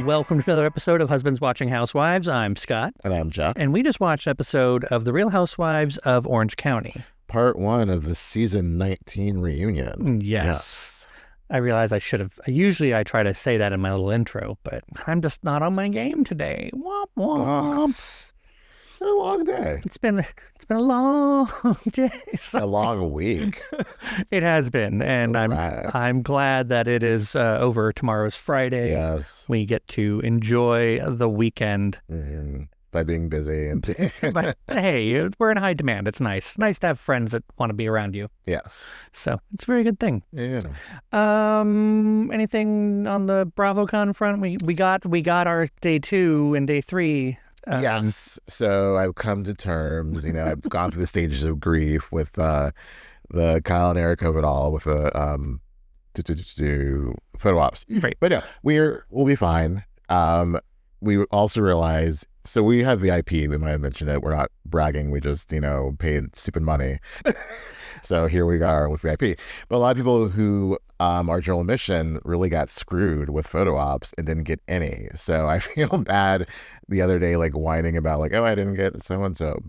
welcome to another episode of Husbands Watching Housewives. I'm Scott. And I'm Jeff. And we just watched an episode of The Real Housewives of Orange County. Part 1 of the season 19 reunion. Yes. I realize I should have. Usually I try to say that in my little intro, but I'm just not on my game today. Womp womp. It's a long day. It's been a long day. A long week. It has been, and I'm glad that it is over. Tomorrow's Friday. Yes. We get to enjoy the weekend. By being busy. But hey, we're in high demand. It's nice. Nice to have friends that want to be around you. Yes. So it's a very good thing. Yeah. Anything on the BravoCon front? We got our day 2 and day 3. Yes. So I've come to terms. I've gone through the stages of grief with the Kyle and Eric of it all with the photo ops. Right. But no, we'll be fine. We also realize, so we have VIP. We might have mentioned it. We're not bragging. We just, paid stupid money. So here we are with VIP. But a lot of people who are general admission really got screwed with photo ops and didn't get any. So I feel bad the other day, whining about I didn't get so-and-so.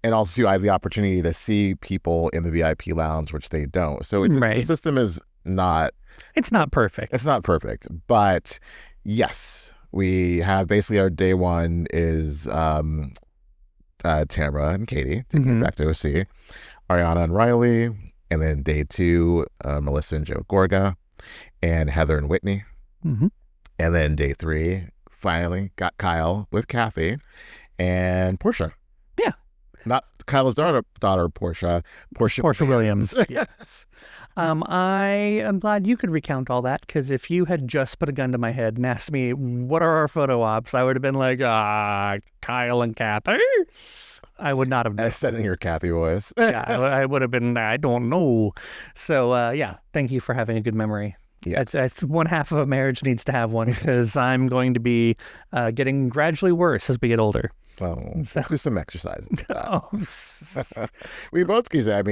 And also, too, I have the opportunity to see people in the VIP lounge, which they don't. So it's the system is not... It's not perfect. It's not perfect. But yes, we have basically our day 1 is Tamra and Katie taking it back to OC. Ariana and Riley, and then day 2, Melissa and Joe Gorga, and Heather and Whitney. Mm-hmm. And then day 3, finally got Kyle with Kathy and Portia. Yeah. Not Kyle's daughter Portia Williams. Yes. I am glad you could recount all that, because if you had just put a gun to my head and asked me, what are our photo ops? I would have been like, Kyle and Kathy. I would not have known. I said in your Kathy voice. Yeah, I would have been, I don't know. So, thank you for having a good memory. Yeah, that's one half of a marriage needs to have one, because I'm going to be getting gradually worse as we get older. Well, do some exercise. Oh. We both can say,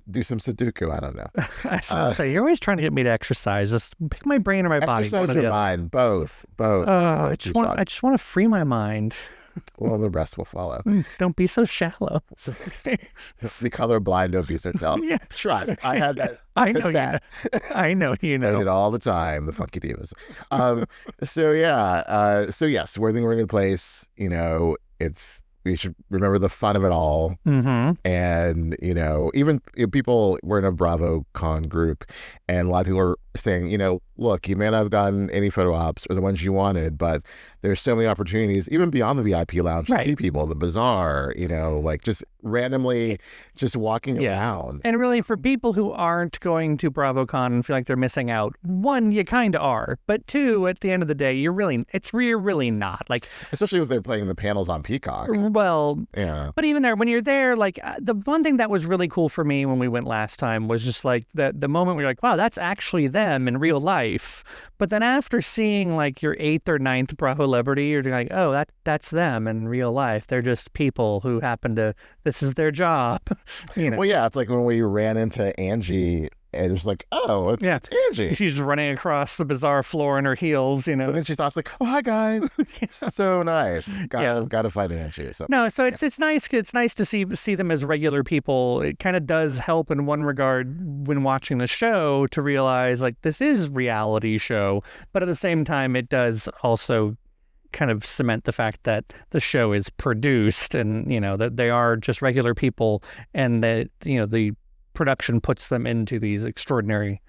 do some Sudoku. I don't know. I was gonna say, you're always trying to get me to exercise. Just pick my brain or my body. Exercise your mind. Both. I just want to free my mind. Well, the rest will follow. Don't be so shallow. Be colorblind, don't be so shallow. Yeah. Trust. I had that. I know you know. I did it all the time, the Funky Divas. So yes, we're in a good place. We should remember the fun of it all. Mm-hmm. And, even people, we're in a BravoCon group, and a lot of people are saying, look, you may not have gotten any photo ops or the ones you wanted, but there's so many opportunities, even beyond the VIP lounge, to see people, the bazaar, just randomly just walking around. And really, for people who aren't going to BravoCon and feel like they're missing out, 1, you kind of are, but 2, at the end of the day, you're really not. Especially if they're playing the panels on Peacock. Well, yeah. But even there, when you're there, the one thing that was really cool for me when we went last time was just the moment where you're like, wow, that's actually them in real life. But then after seeing your 8th or 9th Bravo celebrity, you're like, oh, that's them in real life. They're just people who happen to, this is their job. Well, yeah, it's like when we ran into Angie. And it's like, oh, it's Angie. She's running across the bazaar floor in her heels, But then she stops oh, hi, guys. So nice. Got to find Angie. So. No, so it's nice. It's nice to see them as regular people. It kind of does help in one regard when watching the show to realize, this is reality show. But at the same time, it does also kind of cement the fact that the show is produced and, that they are just regular people and that, the production puts them into these extraordinary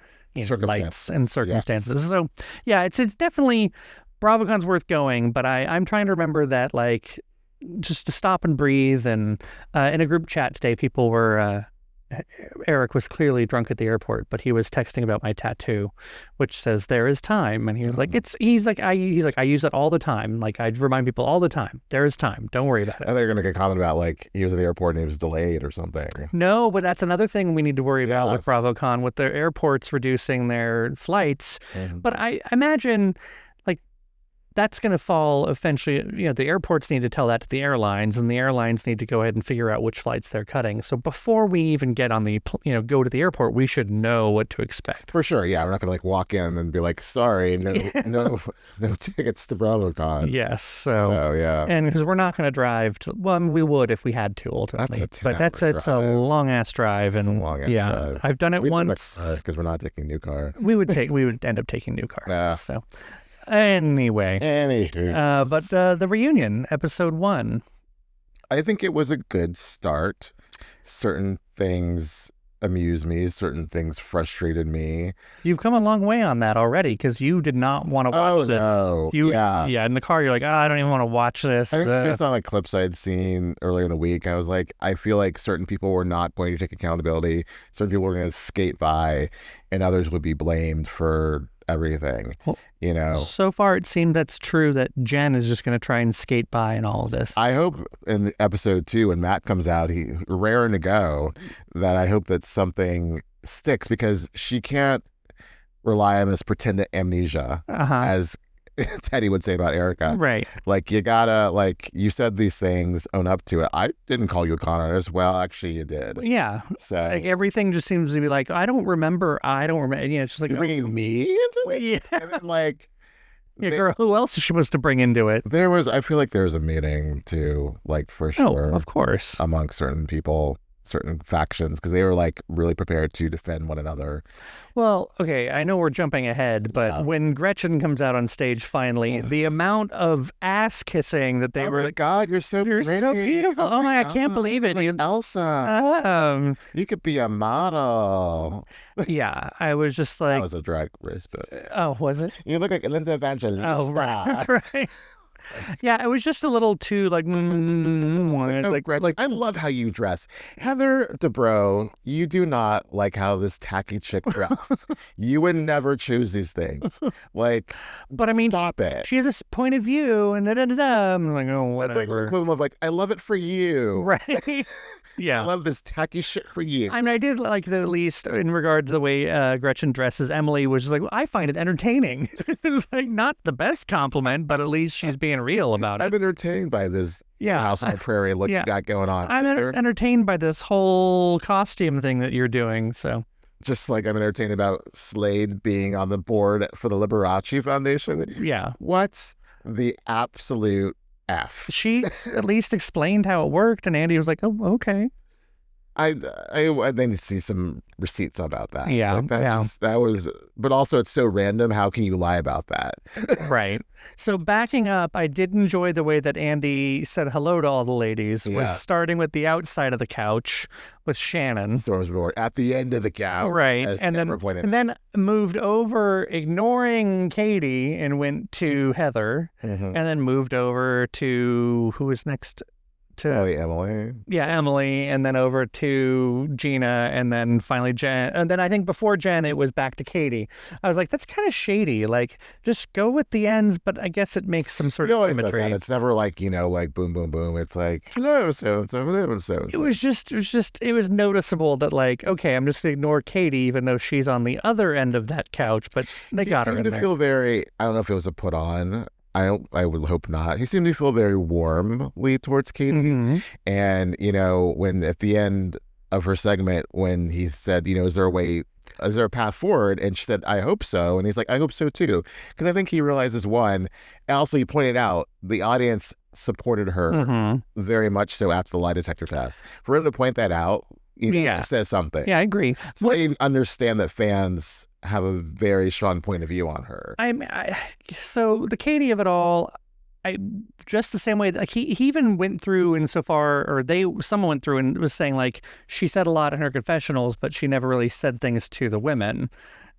lights and circumstances. Yes. So, yeah, it's definitely, BravoCon's worth going, but I'm trying to remember that, just to stop and breathe. And in a group chat today, people were, Eric was clearly drunk at the airport, but he was texting about my tattoo, which says there is time. And he was I use it all the time. I remind people all the time, there is time. Don't worry about it. And they're going to get comment about he was at the airport and he was delayed or something. No, but that's another thing we need to worry about with BravoCon, with the airports reducing their flights. Mm-hmm. But I imagine that's going to fall eventually. The airports need to tell that to the airlines, and the airlines need to go ahead and figure out which flights they're cutting. So before we even get on the, go to the airport, we should know what to expect. For sure, yeah. We're not going to walk in and be like, sorry, no tickets to BravoCon. Yes. So yeah. And because we're not going to drive we would if we had to ultimately. It's a long ass drive, and drive. I've done it once because we're not taking new car. We would end up taking new car. So. Anyway. But the reunion, episode 1. I think it was a good start. Certain things amused me. Certain things frustrated me. You've come a long way on that already, because you did not want to watch this. Oh, no. Yeah, in the car, you're like, I don't even want to watch this. I think based on clips I'd seen earlier in the week, I was like, I feel like certain people were not going to take accountability. Certain people were going to skate by, and others would be blamed for everything. Well, so far it seemed that's true, that Jen is just going to try and skate by in all of this. I hope in episode 2 when Matt comes out, he raring to go, that I hope that something sticks, because she can't rely on this pretend amnesia as Teddy would say about Erica. Right. You gotta, you said these things, own up to it. I didn't call you a con artist. Well, actually you did. Yeah. So everything just seems to be I don't remember. It's just you're bringing me into it? Yeah. And then, girl, who else is she supposed to bring into it? I feel like there was a meeting too, for sure. Oh, of course. Among certain people, certain factions, because they were really prepared to defend one another. Well, okay, I know we're jumping ahead, but when Gretchen comes out on stage finally, the amount of ass kissing that they were... Oh my God, you're so beautiful. Oh my God, I can't believe it. Elsa, you could be a model. Yeah, I was just like... That was a drag race, but... Oh, was it? You look like Linda Evangelista. Oh, right. Yeah, it was just a little too I love how you dress. Heather Dubrow, you do not like how this tacky chick dress. You would never choose these things. But I mean, stop it. She has this point of view, and I'm like, oh, whatever. That's the equivalent of I love it for you. Right. Yeah. I love this tacky shit for you. I mean, I did like that, at least in regard to the way Gretchen dresses. Emily was just I find it entertaining. It's not the best compliment, but at least she's being real about it. I'm entertained by this House on the Prairie look you got going on. I'm entertained by this whole costume thing that you're doing, so... Just I'm entertained about Slade being on the board for the Liberace Foundation. Yeah. What's the absolute F? She at least explained how it worked, and Andy was like, "Oh, okay." I need to see some receipts about that. Yeah, that was, but also it's so random. How can you lie about that? Right. So backing up, I did enjoy the way that Andy said hello to all the ladies. Was starting with the outside of the couch with Shannon. Stormsboard at the end of the couch, right? And then moved over, ignoring Katie, and went to Heather, and then moved over to who was next. Emily. Yeah, Emily, and then over to Gina, and then finally Jen. And then I think before Jen, it was back to Katie. I was like, that's kind of shady. Just go with the ends, but I guess it makes some sort of symmetry. That. It's never boom, boom, boom. It's hello, so-and-so, hello, so-and-so. It was noticeable that okay, I'm just going to ignore Katie, even though she's on the other end of that couch, but they got her in there. He seemed to feel very, I don't know if it was a put on. I would hope not. He seemed to feel very warmly towards Katie. Mm-hmm. And, when at the end of her segment, when he said, is there a path forward? And she said, I hope so. And he's like, I hope so too. Because I think he realizes and also he pointed out the audience supported her very much so after the lie detector test. For him to point that out, says something. Yeah, I agree. So they understand that fans have a very strong point of view on her. So the Katie of it all, just the same way he even went through insofar, or someone went through and was saying she said a lot in her confessionals, but she never really said things to the women.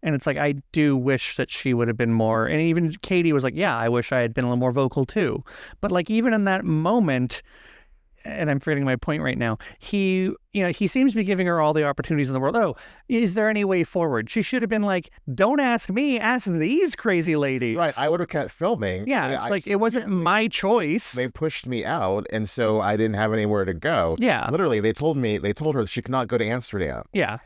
And it's I do wish that she would have been more. And even Katie was yeah, I wish I had been a little more vocal too. But even in that moment, and I'm forgetting my point right now, he he seems to be giving her all the opportunities in the world. Oh, is there any way forward? She should have been like, don't ask me, ask these crazy ladies. Right. I would have kept filming. Yeah. It wasn't my choice. They pushed me out, and so I didn't have anywhere to go. Yeah. Literally, they told her she could not go to Amsterdam. Yeah.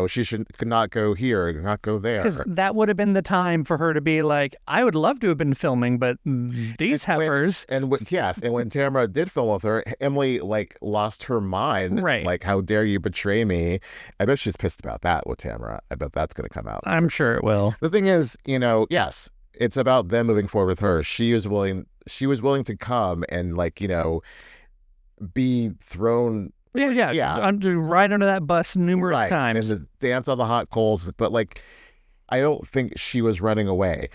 She could not go here, could not go there. Because that would have been the time for her to be like, I would love to have been filming, but these heifers. And when Tamra did film with her, Emily lost her mind. Right. Like, how dare you betray me? I bet she's pissed about that with Tamra. I bet that's going to come out. I'm sure it will. The thing is, yes, it's about them moving forward with her. She was willing to come and be thrown. Yeah. Right under that bus numerous times. And to dance on the hot coals. But I don't think she was running away.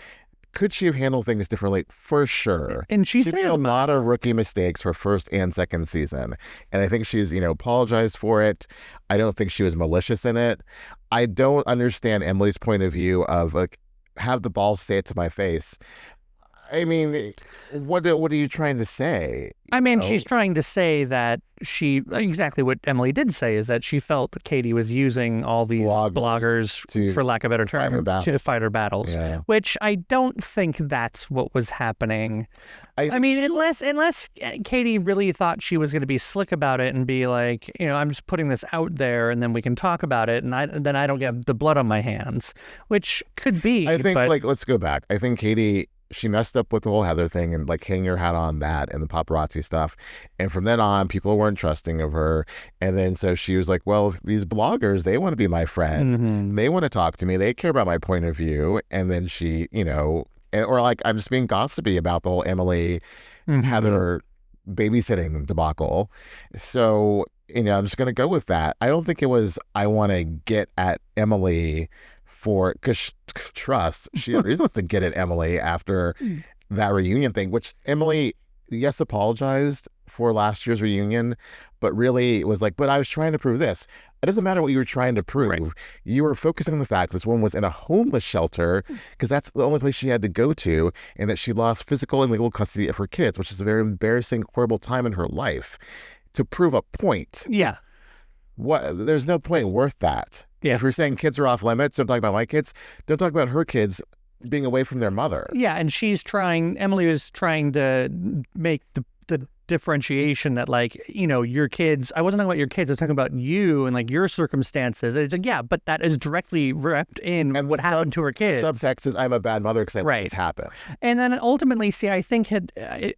Could she have handled things differently? For sure. And she made a lot of rookie mistakes for first and second season. And I think she's, apologized for it. I don't think she was malicious in it. I don't understand Emily's point of view of have the balls say it to my face. I mean, what are you trying to say? I mean, she's trying to say that exactly what Emily did say is that she felt that Katie was using all these bloggers for lack of a better term, to fight her battles, which I don't think that's what was happening. I mean, unless Katie really thought she was going to be slick about it and be like, I'm just putting this out there and then we can talk about it and then I don't get the blood on my hands, which could be. I think, let's go back. I think Katie, she messed up with the whole Heather thing and hanging her hat on that and the paparazzi stuff. And from then on, people weren't trusting of her. And then so she was like, well, these bloggers, they want to be my friend. Mm-hmm. They want to talk to me. They care about my point of view. And then she, I'm just being gossipy about the whole Emily, Heather babysitting debacle. So, I'm just going to go with that. I don't think it was, I want to get at Emily because trust, she had reasons to get at Emily after that reunion thing, which Emily, yes, apologized for last year's reunion, but really it was but I was trying to prove this. It doesn't matter what you were trying to prove. Right. You were focusing on the fact this woman was in a homeless shelter because that's the only place she had to go to, and that she lost physical and legal custody of her kids, which is a very embarrassing, horrible time in her life. To prove a point. Yeah. There's no point worth that. Yeah. If you're saying kids are off limits, don't talk about my kids. Don't talk about her kids being away from their mother. Yeah, and Emily was trying to make the differentiation that your kids, I wasn't talking about your kids, I was talking about you and your circumstances. It's yeah, but that is directly wrapped in and what happened to her kids. Subtext is I'm a bad mother because I let this happen. And then ultimately, I think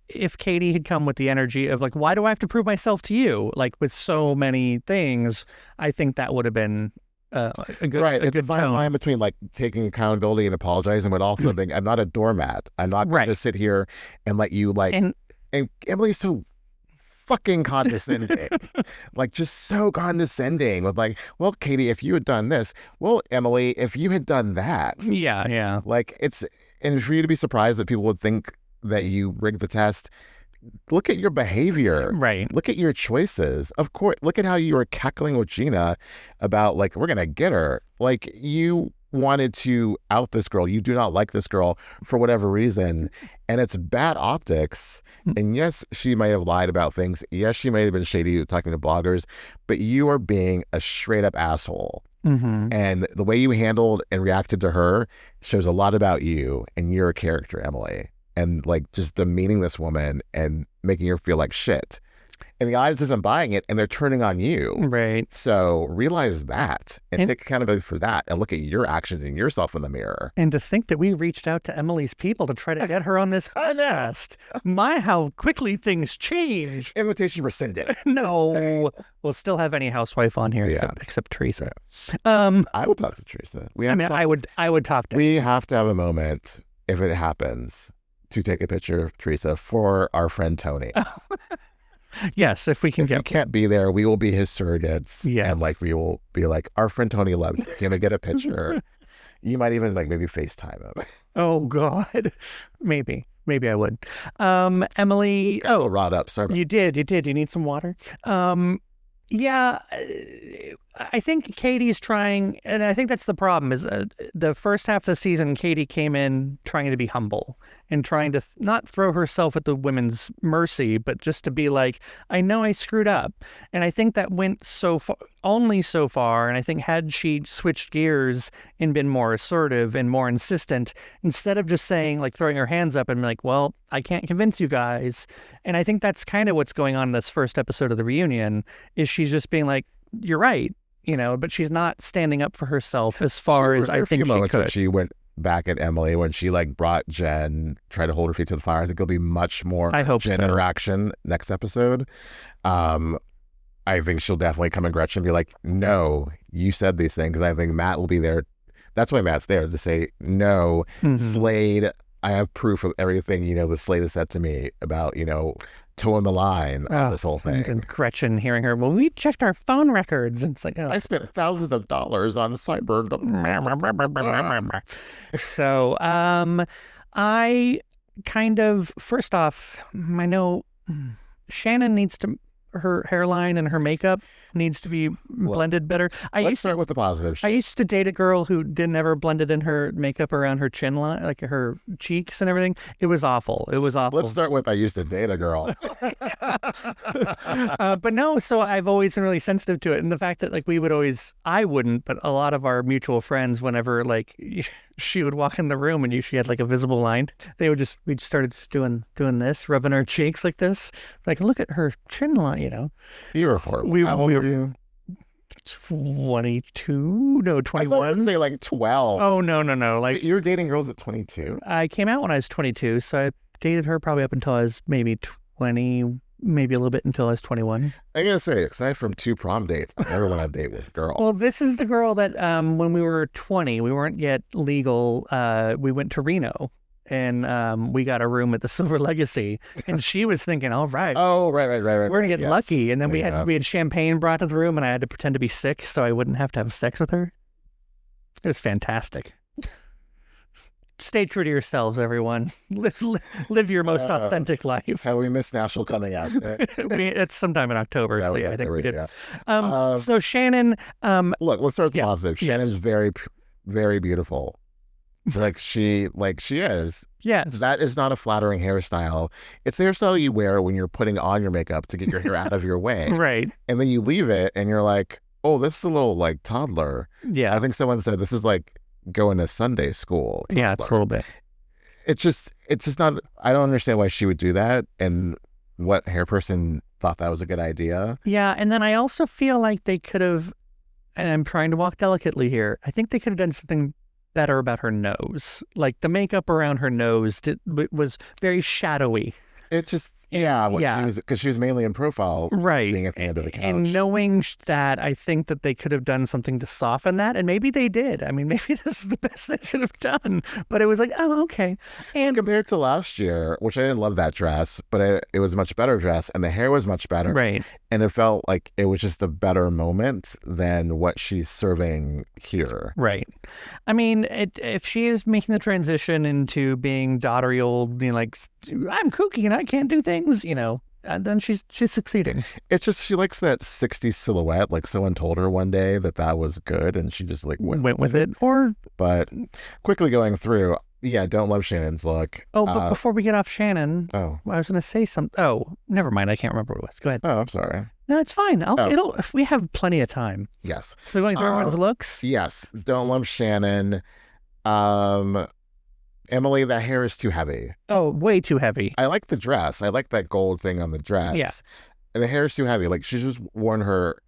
if Katie had come with the energy of why do I have to prove myself to you? With so many things, I think that would have been a good it's a fine line between taking accountability and apologizing, but also being, I'm not a doormat. I'm not going to sit here and let you and Emily's so fucking condescending, just so condescending with well, Katie, if you had done this, well, Emily, if you had done that, yeah, and for you to be surprised that people would think that you rigged the test. Look at your behavior. Right. Look at your choices. Of course, look at how you were cackling with Gina about we're going to get her. You wanted to out this girl. You do not like this girl for whatever reason. And it's bad optics. And yes, she might have lied about things. Yes, she might have been shady talking to bloggers, but you are being a straight up asshole. Mm-hmm. And the way you handled and reacted to her shows a lot about you and your character, Emily. And just demeaning this woman and making her feel like shit. And the audience isn't buying it and they're turning on you. Right. So realize that and take accountability for that and look at your actions and yourself in the mirror. And to think that we reached out to Emily's people to try to get her on this podcast. How quickly things change. Invitation rescinded. No. We'll still have any housewife on here except Teresa. I will talk to Teresa. I would talk to her. We have to have a moment, if it happens, to take a picture of Teresa for our friend Tony. Yes, if we can he can't be there, we will be his surrogates. Yeah. And we will be our friend Tony loved you. Can we get a picture? You might even maybe FaceTime him. Oh God. Maybe I would. Emily. Got rod up. Sorry. You did. You need some water? Yeah. I think Katie's trying, and I think that's the problem, is the first half of the season, Katie came in trying to be humble and trying to not throw herself at the women's mercy, but just to be like, I know I screwed up. And I think that went so far, only so far. And I think had she switched gears and been more assertive and more insistent, instead of just saying, like, throwing her hands up and be like, well, I can't convince you guys. And I think that's kind of what's going on in this first episode of the reunion, is she's just being like, you're right. But she's not standing up for herself as far as I think she could. When she went back at Emily, when she like brought Jen, tried to hold her feet to the fire. I think there'll be much more Jen interaction next episode. I think she'll definitely come at Gretchen and be like, no, you said these things. And I think Matt will be there. That's why Matt's there, to say, no, Slade, I have proof of everything, the Slade has said to me about, toeing the line on this whole thing. And Gretchen hearing her, well, we checked our phone records. And it's like, oh. I spent thousands of dollars on cyber. So I kind of, first off, I know Shannon needs to, her hairline and her makeup needs to be blended better. Let's start with the positives. I used to date a girl who never blended in her makeup around her chin line, like her cheeks and everything. It was awful. Let's start with I used to date a girl. But no, so I've always been really sensitive to it. And the fact that like I wouldn't, but a lot of our mutual friends, whenever like she would walk in the room and she had like a visible line, we started just doing this, rubbing our cheeks like this. Like, look at her chin line, You were horrible. How old were you? 22? No, 21. I thought you'd say like 12. Oh, no. Like, you were dating girls at 22? I came out when I was 22, so I dated her probably up until I was maybe 20, maybe a little bit until I was 21. I gotta say, aside from 2 prom dates, I never went on a date with a girl. Well, this is the girl that when we were 20, we weren't yet legal. We went to Reno. And we got a room at the Silver Legacy, and she was thinking, all right. Oh, right. We're going to get lucky. And then we had champagne brought to the room, and I had to pretend to be sick so I wouldn't have to have sex with her. It was fantastic. Stay true to yourselves, everyone. Live your most authentic life. Have we missed National coming out? It's sometime in October, so yeah, I think we did. Yeah. So Shannon... Look, let's start with the positive. Shannon's very, very beautiful. Like she is. Yes. That is not a flattering hairstyle. It's the hairstyle you wear when you're putting on your makeup to get your hair out of your way. Right. And then you leave it and you're like, oh, this is a little like toddler. Yeah. I think someone said this is like going to Sunday school. Toddler. Yeah, it's a little bit. It's just not, I don't understand why she would do that and what hair person thought that was a good idea. Yeah. And then I also feel like they could have, and I'm trying to walk delicately here, I think they could have done something better about her nose. Like the makeup around her nose was very shadowy. It just, because she was mainly in profile, right? Being at the end of the couch. And knowing that, I think that they could have done something to soften that, and maybe they did. I mean, maybe this is the best they could have done. But it was like, oh, okay. And compared to last year, which I didn't love that dress, but it was a much better dress, and the hair was much better, right? And it felt like it was just a better moment than what she's serving here, right? I mean, if she is making the transition into being dottery old, like I'm kooky and I can't do things, and then she's succeeding. It's just she likes that 60s silhouette. Like someone told her one day that was good, and she just like went with it. But quickly going through, don't love Shannon's look. Oh, but before we get off Shannon, I was going to say something. Oh, never mind. I can't remember what it was. Go ahead. Oh, I'm sorry. No, it's fine. We have plenty of time. Yes. So going through everyone's looks. Yes. Don't love Shannon. Emily, that hair is too heavy. Oh, way too heavy. I like the dress. I like that gold thing on the dress. Yeah. And the hair is too heavy. Like she's just worn her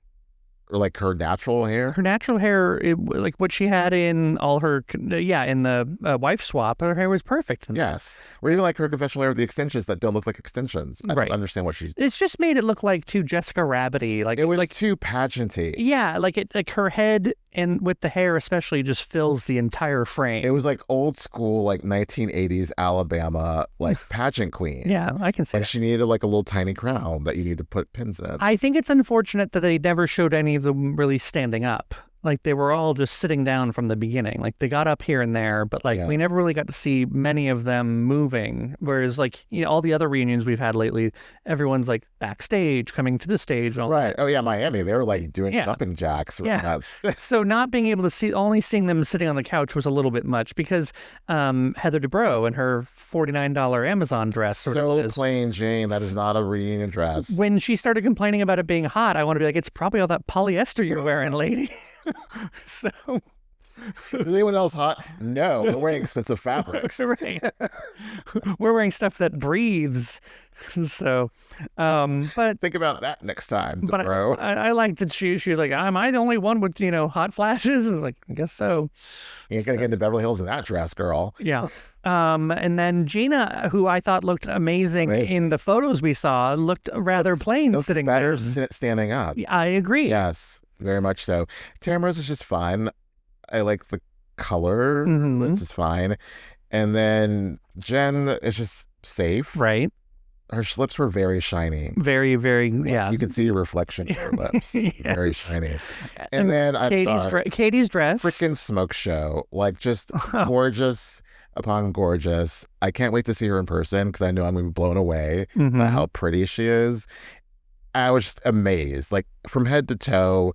natural hair. Her natural hair, like what she had in all her, in the wife swap, her hair was perfect. Yes. Or even like her confessional hair with the extensions that don't look like extensions. I don't understand what she's... It's just made it look like too Jessica Rabbit-y. Like, it was too pageanty. Yeah, like her head and with the hair especially just fills the entire frame. It was like old school, like 1980s Alabama, like pageant queen. Yeah, I can see that. She needed like a little tiny crown that you need to put pins in. I think it's unfortunate that they never showed any of them really standing up. Like they were all just sitting down from the beginning. Like they got up here and there, but like we never really got to see many of them moving. Whereas like, all the other reunions we've had lately, everyone's like backstage, coming to the stage. Right. Oh yeah, Miami. They were like doing jumping jacks. Yeah. So not being able to only seeing them sitting on the couch was a little bit much because Heather Dubrow in her $49 Amazon dress. So plain Jane, that is not a reunion dress. When she started complaining about it being hot, I want to be like, it's probably all that polyester you're wearing, lady. So, is anyone else hot? No, we're wearing expensive fabrics. Right. We're wearing stuff that breathes. So, but think about that next time, bro. I like that she was like, am I the only one with hot flashes? I was like, I guess so. You ain't gonna get into Beverly Hills in that dress, girl. Yeah. And then Gina, who I thought looked amazing in the photos we saw, looked rather plain sitting better there. Standing up. I agree. Yes, very much so. Tamara's is just fine. I like the color. It's just fine. And then Jen is just safe. Right. Her lips were very shiny. Very, very, yeah. You can see a reflection in her lips. Yes. Very shiny. And then Katie's dress. Freaking smoke show. Like just gorgeous upon gorgeous. I can't wait to see her in person because I know I'm going to be blown away by how pretty she is. I was just amazed. Like from head to toe.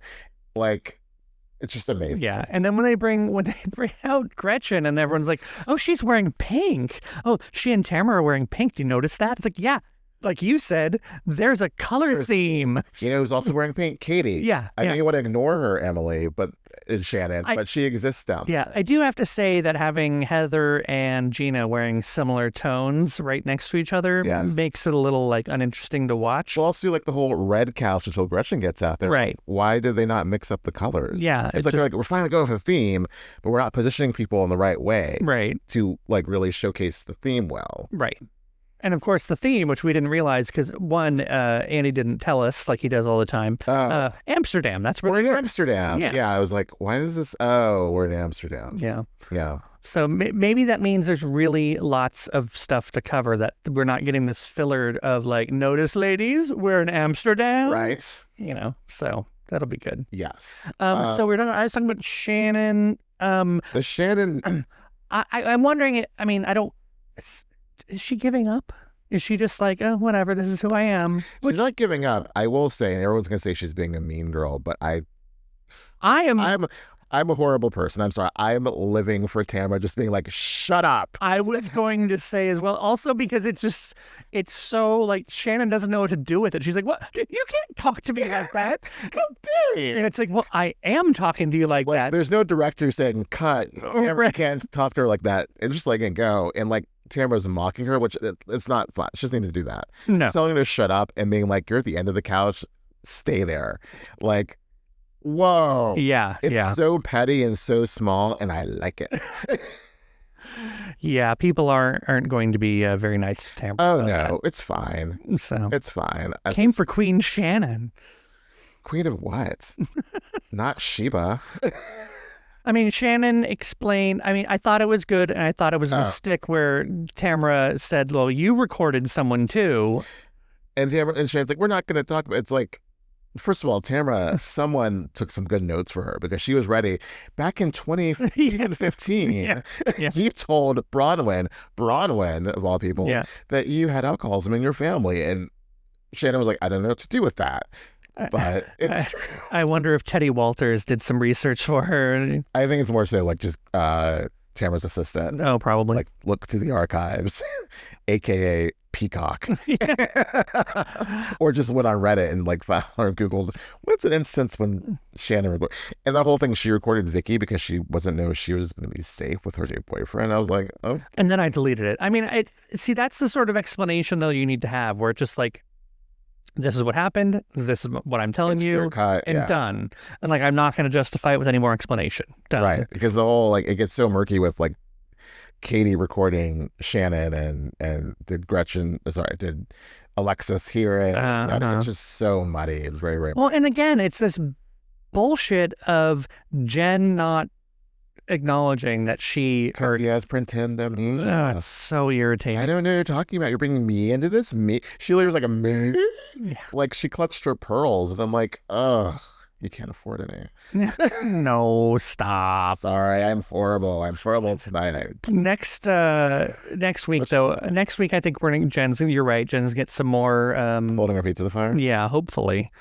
Like it's just amazing. Yeah. And then when they bring out Gretchen and everyone's like, oh, she's wearing pink. Oh, she and Tamara are wearing pink. Do you notice that? It's like, yeah, like you said, there's a color theme. Who's also wearing pink? Katie. Yeah. I know you want to ignore her, Emily, but Shannon, but she exists down there. I do have to say that having Heather and Gina wearing similar tones right next to each other makes it a little like uninteresting to watch. Well, also like the whole red couch until Gretchen gets out there. Right. Why did they not mix up the colors? Yeah. It's like, we're finally going for the theme, but we're not positioning people in the right way. Right. To like really showcase the theme well. Right. And of course, the theme, which we didn't realize because one, Andy didn't tell us like he does all the time. Amsterdam. That's where we're in Amsterdam. Yeah. I was like, why is this? Oh, we're in Amsterdam. Yeah. Yeah. So maybe that means there's really lots of stuff to cover that we're not getting this filler of like, notice, ladies, we're in Amsterdam. Right. So that'll be good. Yes. So I was talking about Shannon. The Shannon. I'm wondering. I mean, I don't. Is she giving up? Is she just like, oh, whatever, this is who I am? She's not giving up. I will say, and everyone's going to say she's being a mean girl, but I'm a horrible person. I'm sorry. I'm living for Tamara just being like, shut up. I was going to say as well. Also because it's so like Shannon doesn't know what to do with it. She's like, what? You can't talk to me like that. How dare you? And it's like, well, I am talking to you like that. There's no director saying, cut. Tamara can't talk to her like that. And just letting it go. And like, Tamara's mocking her, which it's not fun. She doesn't need to do that. No. Telling her to shut up and being like, you're at the end of the couch, stay there. Like, whoa. Yeah. It's so petty and so small, and I like it. Yeah, people aren't going to be very nice to Tamara. Oh, no. It's fine. So it's fine. Came for Queen Shannon. Queen of what? Not Sheba. I mean, Shannon explained, I thought it was good, and I thought it was a stick where Tamara said, well, you recorded someone too. And Shannon's like, we're not going to talk about it. It's like, first of all, Tamara, someone took some good notes for her because she was ready. Back in 2015, you told Bronwyn, of all people, that you had alcoholism in your family. And Shannon was like, I don't know what to do with that. But it's true. I wonder if Teddy Walters did some research for her. I think it's more so like just Tamara's assistant. Oh, probably. Like look through the archives, aka Peacock. Or just went on Reddit and like found or Googled what's an instance when Shannon recorded. And the whole thing, she recorded Vicky because she wasn't know she was going to be safe with her new boyfriend. I was like, oh. And then I deleted it. I mean, see, that's the sort of explanation though you need to have where it's just like, this is what happened. This is what I'm telling you, and done. And like, I'm not going to justify it with any more explanation. Done. Right, because the whole like it gets so murky with like Katie recording Shannon and did Alexis hear it? It's just so muddy. It's very, very. Well, and again, it's this bullshit of Jen not acknowledging that she heard. Yes, pretend amnesia. Oh, it's so irritating. I don't know what you're talking about. You're bringing me into this. Me. She was like a me. Yeah. Like she clutched her pearls, and I'm like, ugh. You can't afford any. No, stop. Sorry, I'm horrible. I'm horrible tonight. Next week though. Next week I think you're right. Jen's get some more Holding her feet to the fire. Yeah, hopefully.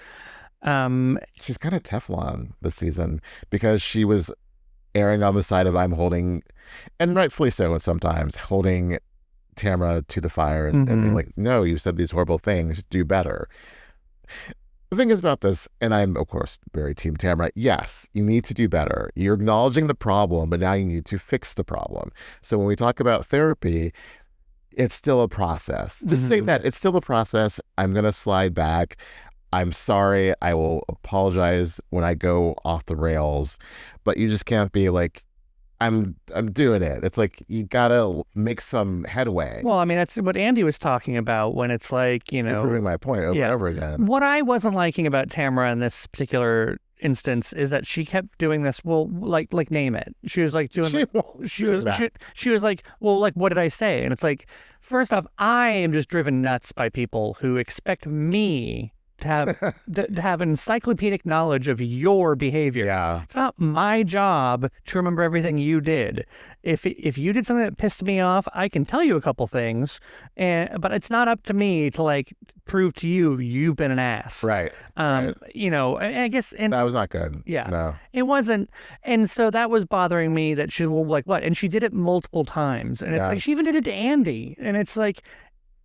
She's kind of Teflon this season because she was erring on the side of I'm holding, and rightfully so sometimes, holding Tamra to the fire and being like, no, you said these horrible things, do better. The thing is about this, and I'm of course very team Tamra, yes, you need to do better. You're acknowledging the problem, but now you need to fix the problem. So when we talk about therapy, it's still a process. Just say that it's still a process. I'm going to slide back. I'm sorry. I will apologize when I go off the rails, but you just can't be like, I'm doing it. It's like, you gotta make some headway. Well, I mean, that's what Andy was talking about when it's like, you know, proving my point over and over again. What I wasn't liking about Tamra in this particular instance is that she kept doing this. Well, like name it. She was like doing. She was like, well, like, what did I say? And it's like, first off, I am just driven nuts by people who expect me to have encyclopedic knowledge of your behavior. Yeah. It's not my job to remember everything you did. If you did something that pissed me off, I can tell you a couple things, but it's not up to me to like prove to you you've been an ass. Right. You know, I guess that was not good. Yeah. No. It wasn't. And so that was bothering me that she like what? And she did it multiple times. And it's like she even did it to Andy. And it's like,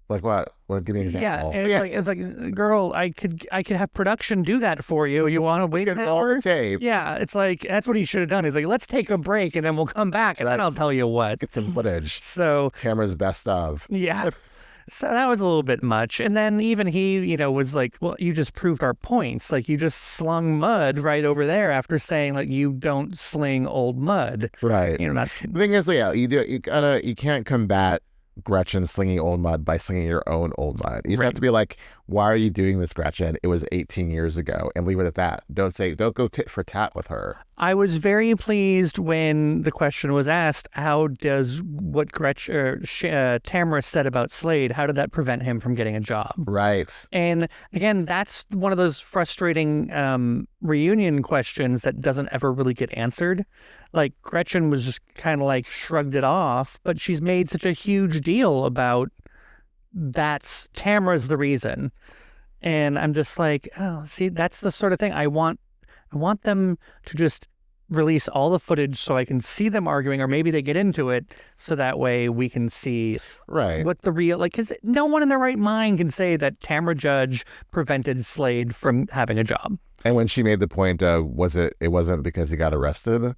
what? Well, give me an example. Yeah, it's like, girl, I could have production do that for you. You want to wait an hour? Tape. Yeah, it's like that's what he should have done. He's like, let's take a break and then we'll come back and then I'll tell you what. Get some footage. So Tamra's best of. Yeah. So that was a little bit much. And then even he, you know, was like, well, you just proved our points. Like you just slung mud right over there after saying like you don't sling old mud. Right. You know, the thing is, yeah, you can't combat Gretchen slinging old mud by slinging your own old mud. You just have to be like, why are you doing this, Gretchen? It was 18 years ago, and leave it at that. Don't go tit for tat with her. I was very pleased when the question was asked, how does what Tamra said about Slade, how did that prevent him from getting a job? Right. And again, that's one of those frustrating reunion questions that doesn't ever really get answered. Like Gretchen was just kind of like shrugged it off, but she's made such a huge deal about that's Tamra's the reason. And I'm just like, oh, see, that's the sort of thing I want them to just release all the footage so I can see them arguing, or maybe they get into it so that way we can see what the real, like, because no one in their right mind can say that Tamra Judge prevented Slade from having a job. And when she made the point, it wasn't because he got arrested,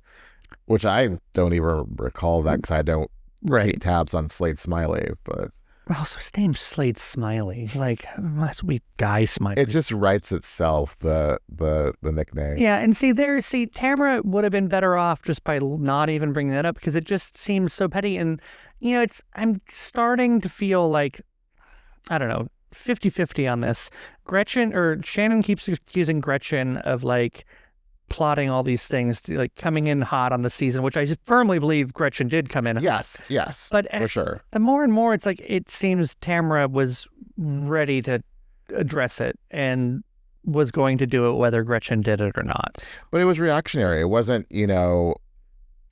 which I don't even recall that because I don't keep tabs on Slade Smiley, but. Also, his name's Slade Smiley. Like, must be Guy Smiley. It just writes itself, the nickname. Yeah, and Tamra would have been better off just by not even bringing that up because it just seems so petty. And, you know, I'm starting to feel like, I don't know, 50-50 on this. Shannon keeps accusing Gretchen of, like, plotting all these things, like coming in hot on the season, which I firmly believe Gretchen did come in hot. Yes, but for sure. The more and more, it's like it seems Tamra was ready to address it and was going to do it whether Gretchen did it or not. But it was reactionary. It wasn't, you know,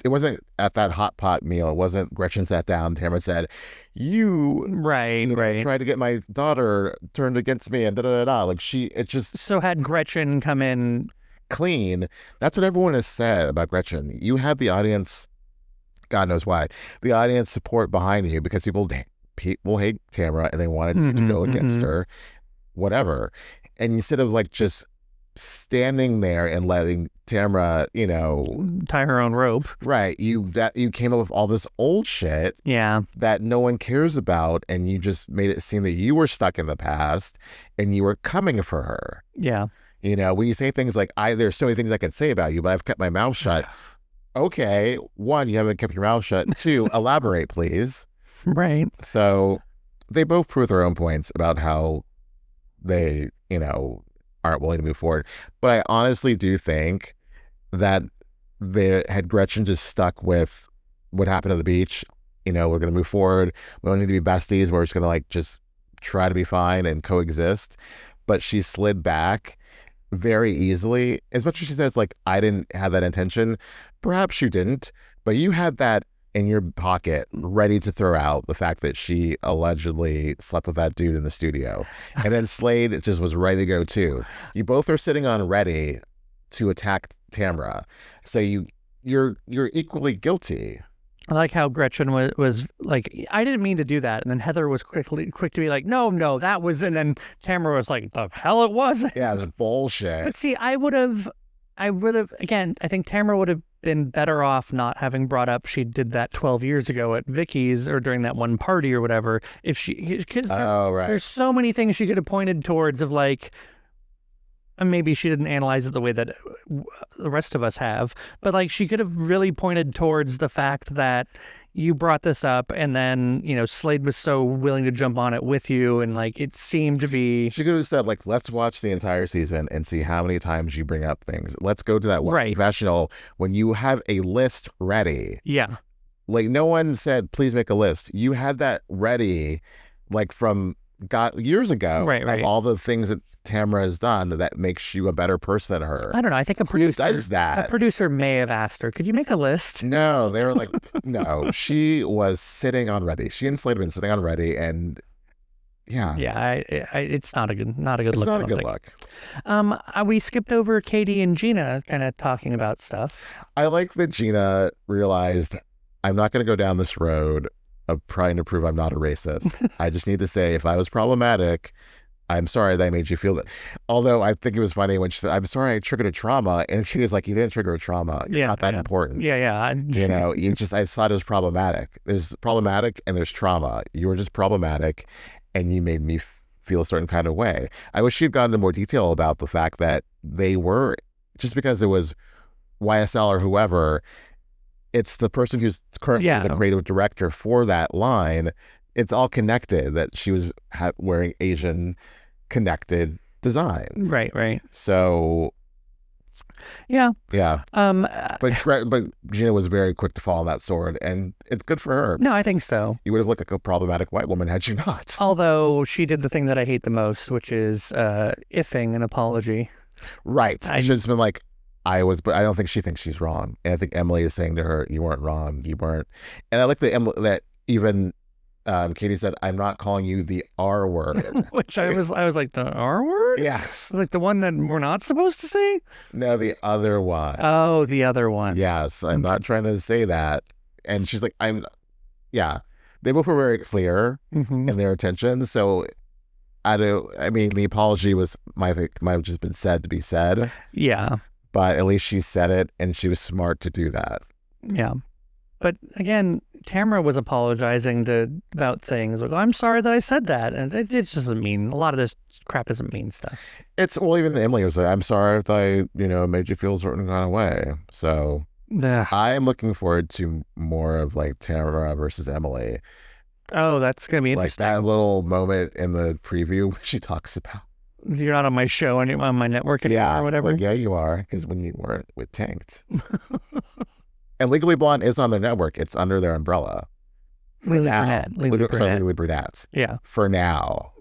it wasn't at that hot pot meal. It wasn't Gretchen sat down, Tamra said, you tried to get my daughter turned against me and da-da-da-da. Like it just... So had Gretchen come in... clean. That's what everyone has said about Gretchen. You had the audience, God knows why, the audience support behind you because people hate Tamra and they wanted you to go against her, whatever. And instead of like just standing there and letting Tamra, you know, tie her own rope, right? You came up with all this old shit, that no one cares about, and you just made it seem that you were stuck in the past and you were coming for her. Yeah. You know, when you say things like, there's so many things I could say about you, but I've kept my mouth shut. Okay, one, you haven't kept your mouth shut. Two, elaborate, please. Right. So they both prove their own points about how they, you know, aren't willing to move forward. But I honestly do think that had Gretchen just stuck with what happened at the beach, you know, we're going to move forward. We don't need to be besties. We're just going to like just try to be fine and coexist. But she slid back. very easily. As much as she says, like, I didn't have that intention, perhaps you didn't, but you had that in your pocket ready to throw out the fact that she allegedly slept with that dude in the studio. And then Slade just was ready to go too. You both are sitting on ready to attack Tamra. So you're equally guilty. I like how Gretchen was like, I didn't mean to do that. And then Heather was quick to be like, no, that was, and then Tamara was like, the hell it wasn't. Yeah, it was bullshit. But see, I would have, again, I think Tamara would have been better off not having brought up she did that 12 years ago at Vicky's or during that one party or whatever. If she, because there's so many things she could have pointed towards of like, and maybe she didn't analyze it the way that the rest of us have, but like she could have really pointed towards the fact that you brought this up and then, Slade was so willing to jump on it with you and like it seemed to be... She could have said like, let's watch the entire season and see how many times you bring up things. Let's go to that one confessional when you have a list ready. Yeah. Like no one said, please make a list. You had that ready like from years ago. Right. Of all the things that Tamra has done that makes you a better person than her. I don't know. I think a producer does that. A producer may have asked her, could you make a list? No, they were like, no. She was sitting on ready. She and Slade have been sitting on ready, and yeah. It's not a good look. It's not a good look. We skipped over Katie and Gina kind of talking about stuff. I like that Gina realized, I'm not going to go down this road of trying to prove I'm not a racist. I just need to say, if I was problematic, I'm sorry that I made you feel that. Although I think it was funny when she said, I'm sorry I triggered a trauma. And she was like, you didn't trigger a trauma. You're not that important. Yeah. I just thought it was problematic. There's problematic and there's trauma. You were just problematic and you made me feel a certain kind of way. I wish she'd gone into more detail about the fact that they were, just because it was YSL or whoever, it's the person who's currently the creative director for that line. It's all connected, that she was wearing Asian connected designs. Right. So, yeah. But Gina was very quick to fall on that sword, and it's good for her. No, I think so. You would have looked like a problematic white woman had you not. Although she did the thing that I hate the most, which is iffing an apology. Right. She should have been like, but I don't think she thinks she's wrong. And I think Emily is saying to her, you weren't wrong. You weren't. And I like that even Katie said, I'm not calling you the R word. Which I was like, the R word? Yes. Like the one that we're not supposed to say? No, the other one. Oh, the other one. Yes, I'm not trying to say that. And she's like, they both were very clear in their intentions. So the apology might have just been said to be said. Yeah. But at least she said it, and she was smart to do that. Yeah. But again, Tamara was apologizing about things. Like, I'm sorry that I said that. And it just doesn't mean, a lot of this crap doesn't mean stuff. Even Emily was like, I'm sorry if I, made you feel a certain kind of way. So I am looking forward to more of like Tamara versus Emily. Oh, that's going to be interesting. Like that little moment in the preview where she talks about, you're not on my show on my network anymore or whatever. Like, yeah, you are. Because when you weren't with Tanked. And Legally Blonde is on their network. It's under their umbrella. Legally Brunette. Yeah. For now.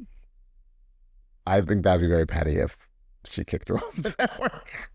I think that'd be very petty if she kicked her off the network.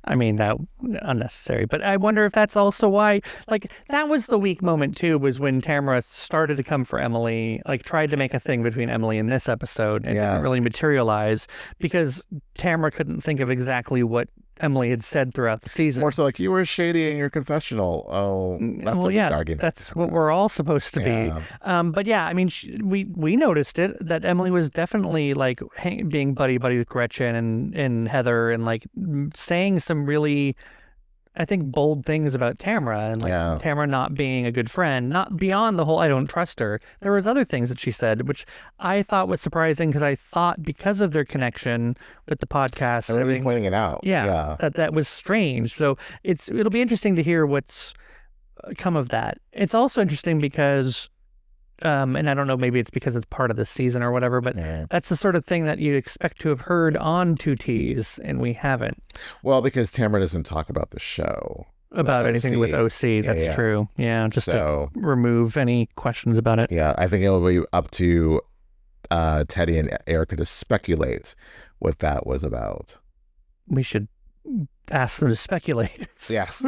I mean, that unnecessary. But I wonder if that's also why, like, that was the weak moment, too, was when Tamara started to come for Emily, like, tried to make a thing between Emily and this episode and didn't really materialize because Tamara couldn't think of exactly what Emily had said throughout the season. More so like, you were shady in your confessional. Oh, that's a big argument. That's what we're all supposed to be. But yeah, I mean, we noticed it, that Emily was definitely like being buddy with Gretchen and Heather and like saying some really, I think, bold things about Tamara and like Tamara not being a good friend, not beyond the whole I don't trust her. There was other things that she said, which I thought was surprising because I thought because of their connection with the podcast, and everything pointing it out. That was strange. So it'll be interesting to hear what's come of that. It's also interesting because and I don't know, maybe it's because it's part of the season or whatever, but that's the sort of thing that you'd expect to have heard on 2Ts, and we haven't. Well, because Tamara doesn't talk about the show. About anything with OC, that's true. Yeah, just to remove any questions about it. Yeah, I think it will be up to Teddy and Erica to speculate what that was about. We should ask them to speculate. Yes.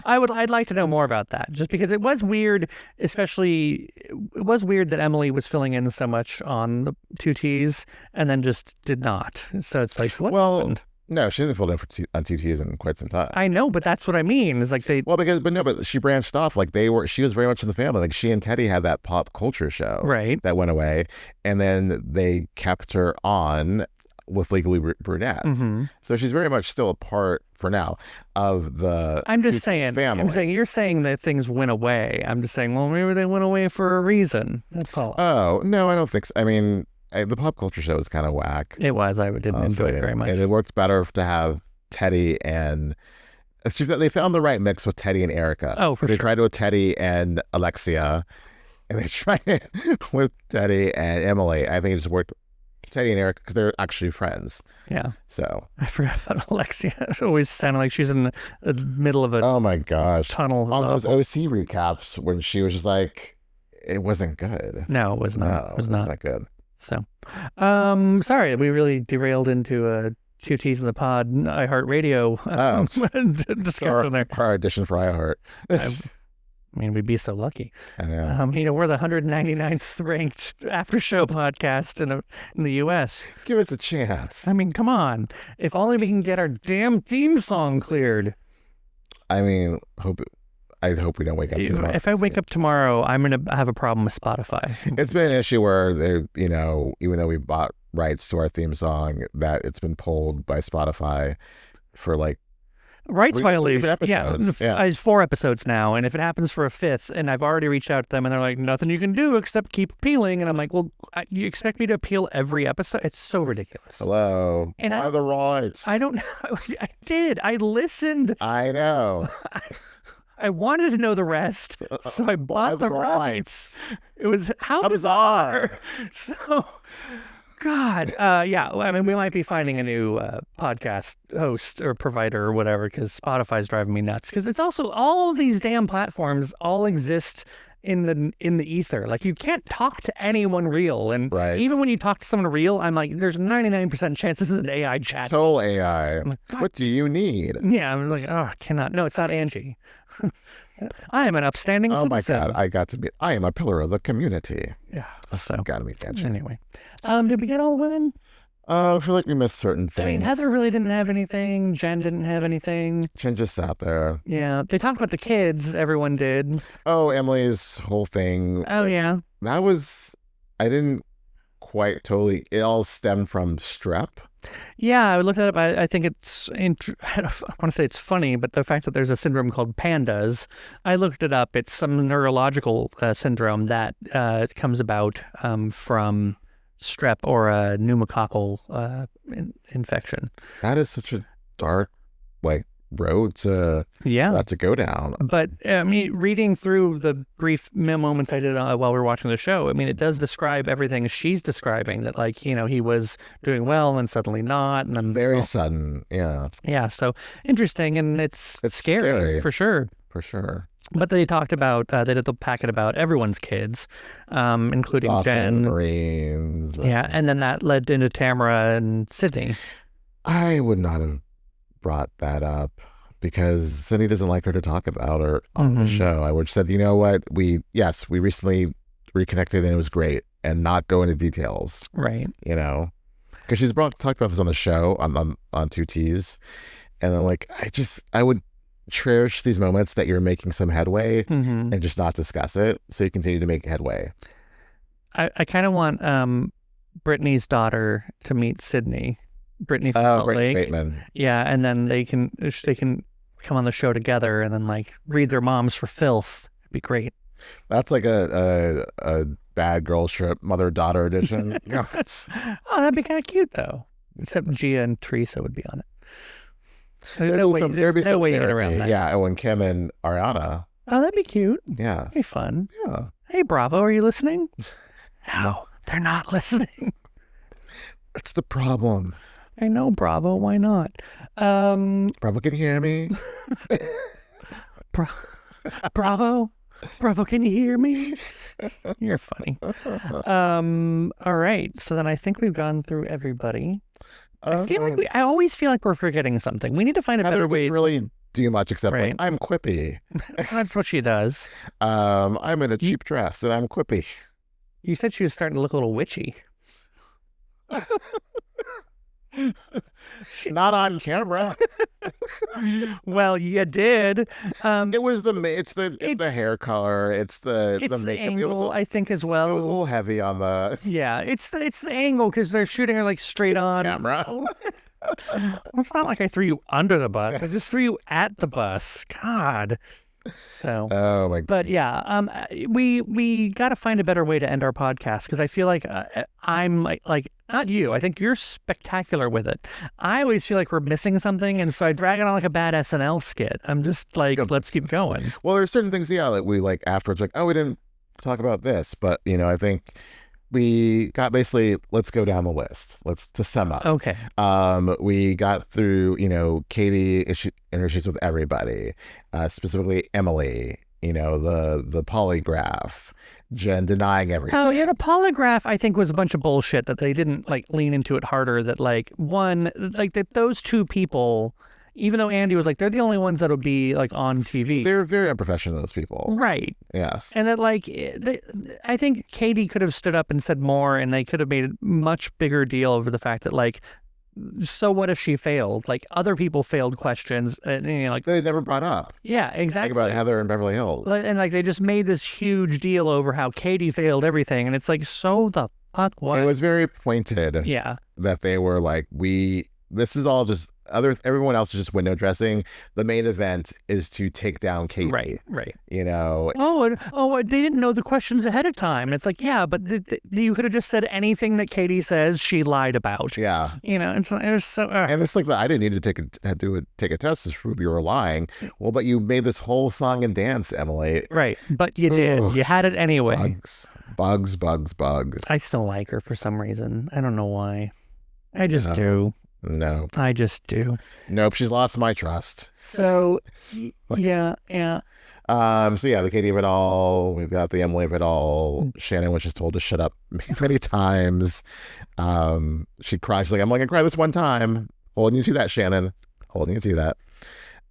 I'd like to know more about that, just because it was weird, especially it was weird that Emily was filling in so much on the 2Ts and then just did not. So it's like, what happened? No, she hasn't filled in on 2Ts in quite some time. I know, but that's what I mean. Is like but she branched off. Like she was very much in the family. Like she and Teddy had that pop culture show, right? That went away, and then they kept her on with Legally Brunette. Mm-hmm. So she's very much still a part for now of the I'm just saying family. I'm saying you're saying that things went away. I'm just saying, well, maybe they went away for a reason. That's all. Oh, no, I don't think so. I mean, the pop culture show was kind of whack. It was. I didn't enjoy it very much. And it worked better to have Teddy and they found the right mix with Teddy and Erica. Oh, for sure. They tried it with Teddy and Alexia, and they tried it with Teddy and Emily. I think it just worked. Teddy and Eric, because they're actually friends. Yeah. So I forgot about Alexia. It always sounded like she's in the middle of a oh my gosh tunnel. On those OC recaps when she was just like, it wasn't good. No, it was not. No, it was not good. So, sorry, we really derailed into 2Ts in the Pod iHeartRadio discussion there. Our audition for iHeart. I mean, we'd be so lucky. I know. We're the 199th ranked after show podcast in the U.S. Give us a chance. I mean, come on. If only we can get our damn theme song cleared. I mean, I hope we don't wake up tomorrow. If I wake up tomorrow, I'm going to have a problem with Spotify. It's been an issue where they, even though we bought rights to our theme song, that it's been pulled by Spotify for like rights violation. Yeah. It's 4 episodes now, and if it happens for a 5th, and I've already reached out to them, and they're like, nothing you can do except keep appealing, and I'm like, well, you expect me to appeal every episode? It's so ridiculous. Hello. And why the rights? I don't know. I did. I listened. I know. I wanted to know the rest, so I bought the rights. It was how bizarre. So. God, yeah. I mean, we might be finding a new podcast host or provider or whatever, because Spotify's driving me nuts. Because it's also all of these damn platforms all exist in the ether. Like, you can't talk to anyone real, and even when you talk to someone real, I'm like, there's 99% chance this is an AI chat. Total AI. Like, what do you need? Yeah, I'm like, oh, I cannot. No, it's not Angie. I am an upstanding citizen. Oh my God, I got to meet. I am a pillar of the community. Yeah, so got to meet Angie. Anyway, did we get all the women? I feel like we missed certain things. I mean, Heather really didn't have anything. Jen didn't have anything. Jen just sat there. Yeah, they talked about the kids. Everyone did. Oh, Emily's whole thing. Oh yeah, that was. I didn't quite totally. It all stemmed from strep. Yeah, I looked that up. I think it's, I want to say it's funny, but the fact that there's a syndrome called PANDAS, I looked it up. It's some neurological syndrome that comes about from strep or a pneumococcal infection. That is such a dark, road to go down. But I mean, reading through the brief moments I did while we were watching the show, I mean, it does describe everything she's describing, that he was doing well and suddenly not, and then very sudden. Yeah, so interesting, and it's scary for sure. But they talked about they did the packet about everyone's kids, including Jen, Marines. And then that led into Tamra and Sydney. I would not have brought that up because Sydney doesn't like her to talk about her on the show. I would have said, you know what, we recently reconnected and it was great, and not go into details, right? Because she's talked about this on the show on 2Ts, and I'm like, I would cherish these moments that you're making some headway and just not discuss it, so you continue to make headway. I kind of want Brittany's daughter to meet Sydney. Brittany from Salt Lake. Bateman. Yeah, and then they can come on the show together and then read their moms for filth. It'd be great. That's like a bad girl trip, mother-daughter edition. That'd be kind of cute though. Except Gia and Teresa would be on it. There's no way you get around that. Yeah, and Kim and Ariana. Oh, that'd be cute. Yeah. That'd be fun. Yeah. Hey, Bravo, are you listening? No, they're not listening. That's the problem. I know, Bravo. Why not? Bravo, can you hear me? Bravo? Bravo, can you hear me? You're funny. All right. So then I think we've gone through everybody. I always feel like we're forgetting something. We need to find a better way. Really do much except Right. like, I'm quippy. That's what she does. I'm in a cheap dress and I'm quippy. You said she was starting to look a little witchy. Not on camera. Well, you did. It was the hair color. It's the makeup. Angle, I think, as well. It was a little heavy on the it's the angle because they're shooting her like straight on camera. Well, it's not like I threw you under the bus. I just threw you at the bus. God. So. Oh my God. But yeah, we got to find a better way to end our podcast because I feel like I'm like not you. I think you're spectacular with it. I always feel like we're missing something, and so I drag it on like a bad SNL skit. I'm just like, let's keep going. Well, there's certain things, that we like afterwards, like, oh, we didn't talk about this, but I think we got basically, let's go down the list. to sum up. Okay. We got through, Katie interactions with everybody, specifically Emily, the polygraph, Jen denying everything. Oh, yeah, the polygraph, I think, was a bunch of bullshit that they didn't, like, lean into it harder. That, like, that those two people, even though Andy was like, they're the only ones that'll be, like, on TV. They're very unprofessional, those people. Right. Yes. And that, like, I think Katie could have stood up and said more, and they could have made a much bigger deal over the fact that, like, so what if she failed? Like, other people failed questions, and like they never brought up. Yeah, exactly. Like about Heather in Beverly Hills, and like they just made this huge deal over how Katie failed everything, and it's like, so the fuck what? It was very pointed. Yeah, that they were like, this is all just everyone else is just window dressing. The main event is to take down Katie. Right. Oh, they didn't know the questions ahead of time. And it's like, yeah, but you could have just said anything that Katie says she lied about. Yeah. It was so. And it's like, I didn't need to take a test to prove you were lying. Well, but you made this whole song and dance, Emily. Right, but you did. You had it anyway. Bugs. I still like her for some reason. I don't know why. I just do. No. I just do. Nope, she's lost my trust. So, yeah. So yeah, the Katie of it all. We've got the Emily of it all. Shannon was just told to shut up many times. She cried. She's like, I'm only gonna cry this one time. Holding you to that, Shannon. Holding you to that.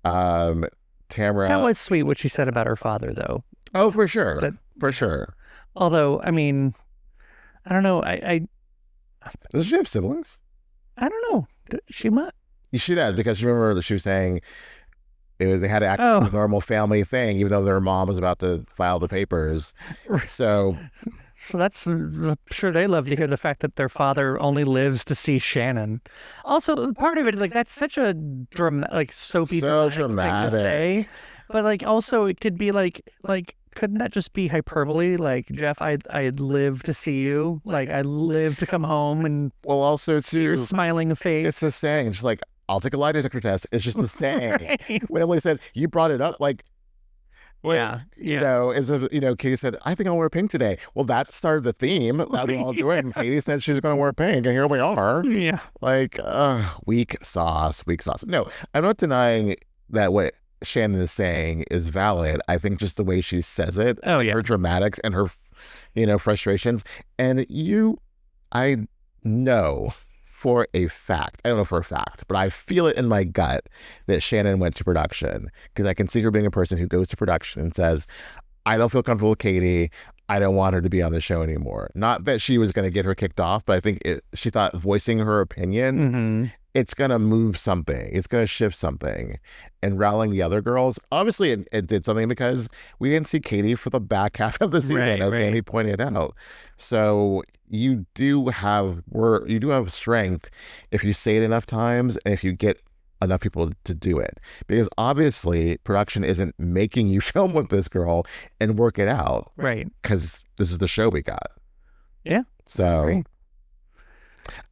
Tamra. That was sweet what she said about her father, though. Oh, for sure. For sure. Although, I mean, I don't know. Does she have siblings? I don't know. She might. She did, because you remember that she was saying they had to act like a normal family thing, even though their mom was about to file the papers. So that's, I'm sure they love to hear the fact that their father only lives to see Shannon. Also, part of it, like, that's such a soapy dramatic thing to say. But like, also, it could be like. Couldn't that just be hyperbole? Like, Jeff, I'd live to see you. Like, I live to come home and also see your smiling face. It's the saying. It's like, I'll take a lie detector test. It's just the saying. Right. When Emily said, you brought it up, like, yeah. As if, Katie said, I think I'll wear pink today. Well, that started the theme that we all doing. Katie said she was going to wear pink, and here we are. Yeah. Like, weak sauce. No, I'm not denying that what Shannon is saying is valid. I think just the way she says it, her dramatics and her, frustrations. And I know for a fact, I don't know for a fact, but I feel it in my gut that Shannon went to production, because I can see her being a person who goes to production and says, I don't feel comfortable with Katie. I don't want her to be on the show anymore. Not that she was going to get her kicked off, but I think she thought voicing her opinion, it's going to move something. It's going to shift something. And rallying the other girls, obviously it did something, because we didn't see Katie for the back half of the season, as Andy pointed out. So you do have strength if you say it enough times and if you get enough people to do it, because obviously production isn't making you film with this girl and work it out, right? Because this is the show we got. Yeah. So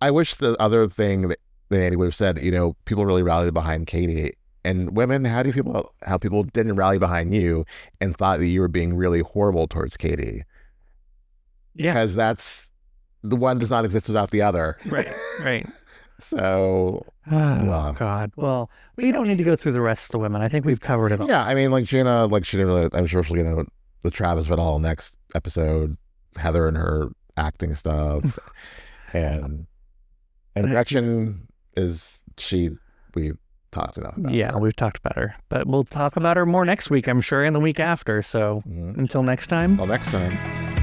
I wish the other thing that Andy would have said, people really rallied behind Katie, and women, how people didn't rally behind you and thought that you were being really horrible towards Katie? Yeah, because that's the one does not exist without the other. Right. So, God. Well, we don't need to go through the rest of the women. I think we've covered it all. Yeah, I mean, like Gina, she didn't really. I'm sure she'll get the Travis Vidal next episode. Heather and her acting stuff, and Gretchen. we've talked enough about Yeah, her. we've talked about her, but we'll talk about her more next week, I'm sure, and the week after. So until next time. Until next time.